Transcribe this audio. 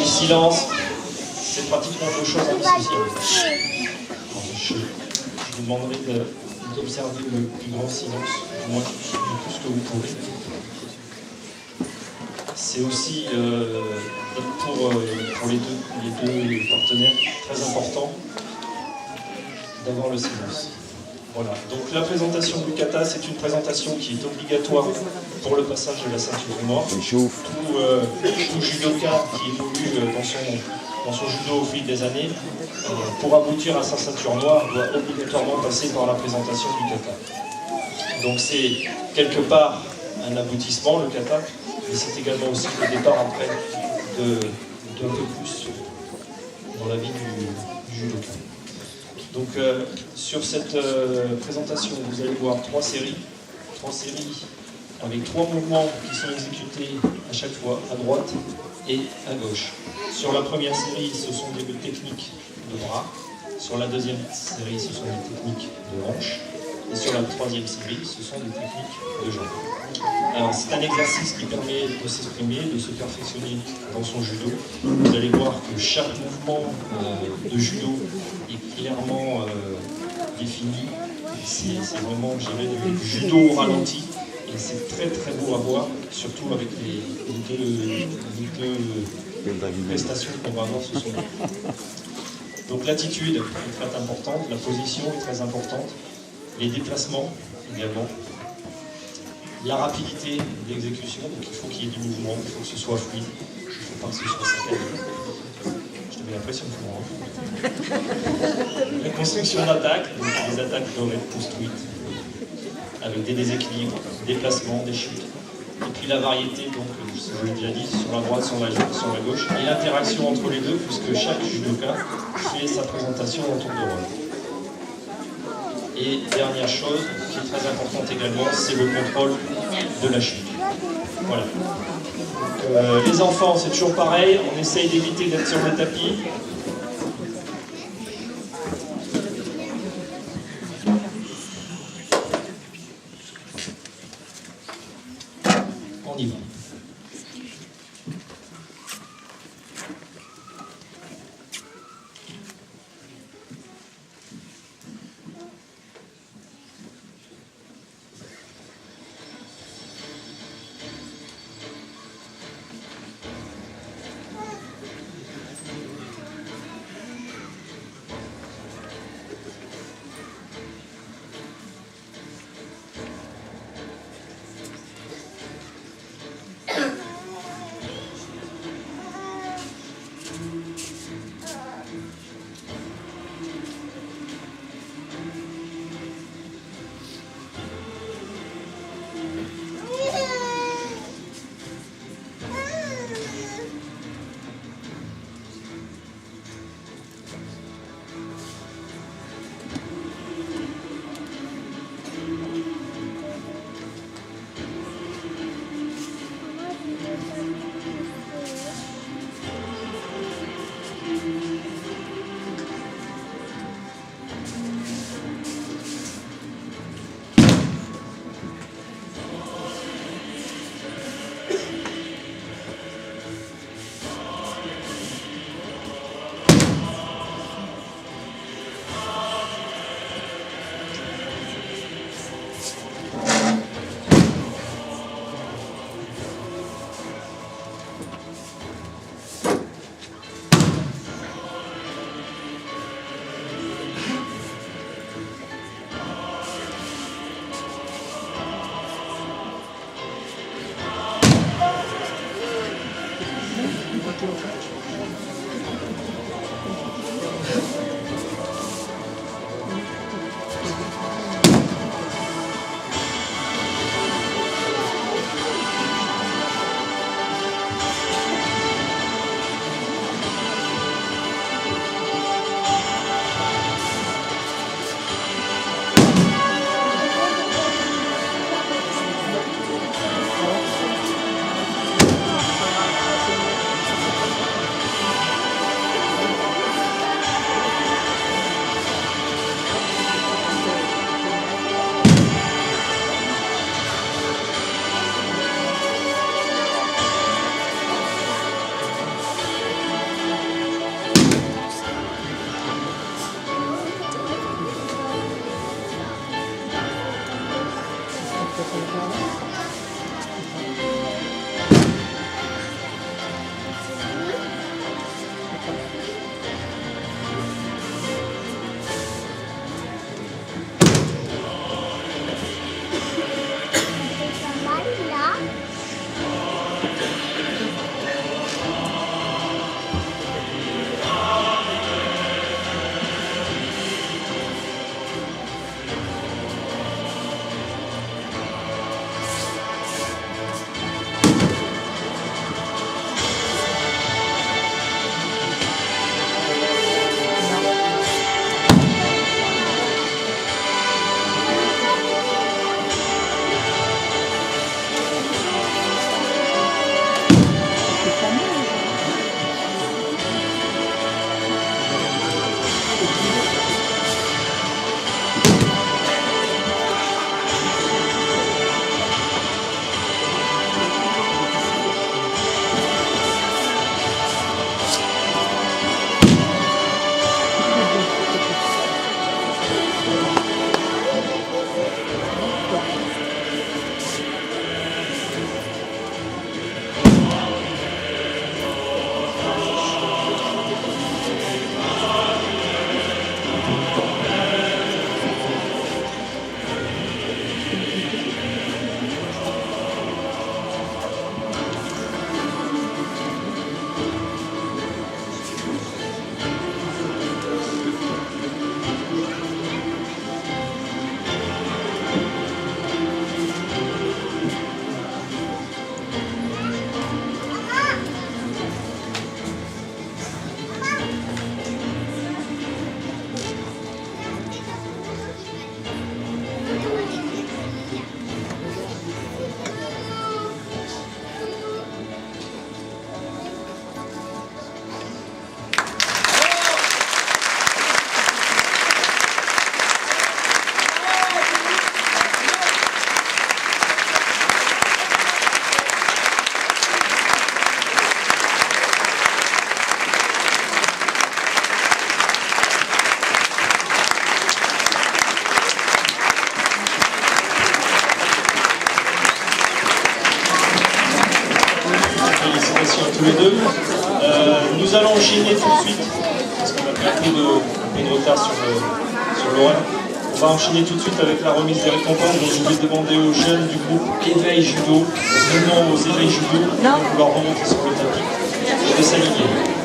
silence, c'est pratiquement deux choses indissociables. Je vous demanderai d'observer le plus grand silence, du moins tout ce que vous pourrez. C'est aussi pour les deux partenaires très important d'avoir le silence. Voilà. Donc la présentation du kata, c'est une présentation qui est obligatoire pour le passage de la ceinture noire. Tout judoka qui évolue dans son judo au fil des années, pour aboutir à sa ceinture noire, doit obligatoirement passer par la présentation du kata. Donc c'est quelque part un aboutissement, le kata, mais c'est également aussi le départ après d'un peu plus dans la vie du judoka. Donc sur cette présentation, vous allez voir trois séries avec trois mouvements qui sont exécutés à chaque fois, à droite et à gauche. Sur la première série, ce sont des techniques de bras. Sur la deuxième série, ce sont des techniques de hanches. Et sur la troisième série, ce sont des techniques de jambes. Alors c'est un exercice qui permet de s'exprimer, de se perfectionner dans son judo. Vous allez voir que chaque mouvement de judo est clairement défini. C'est vraiment, je dirais, du judo au ralenti. Et c'est très très beau à voir, surtout avec les deux prestations qu'on va avoir ce soir. Donc l'attitude est très importante, la position est très importante, les déplacements également, la rapidité d'exécution, donc il faut qu'il y ait du mouvement, il faut que ce soit fluide, il ne faut pas que ce soit saccadé. Je te mets la pression pour moi. La construction d'attaque, donc les attaques doivent être construites avec des déséquilibres, des déplacements, des chutes. Et puis la variété, donc, je l'ai déjà dit, sur la droite, sur la gauche, et l'interaction entre les deux, puisque chaque judoka fait sa présentation en tour de rôle. Et dernière chose, qui est très importante également, c'est le contrôle de la chute. Voilà. Donc, les enfants, c'est toujours pareil, on essaye d'éviter d'être sur le tapis. On y va. Tous les deux. Nous allons enchaîner tout de suite, parce qu'on a pris un peu de retard sur l'horaire. On va enchaîner tout de suite avec la remise des récompenses. Donc je vais demander aux jeunes du groupe Éveil Judo, vraiment aux Éveil Judo, de vouloir remonter sur le tapis et de s'aligner.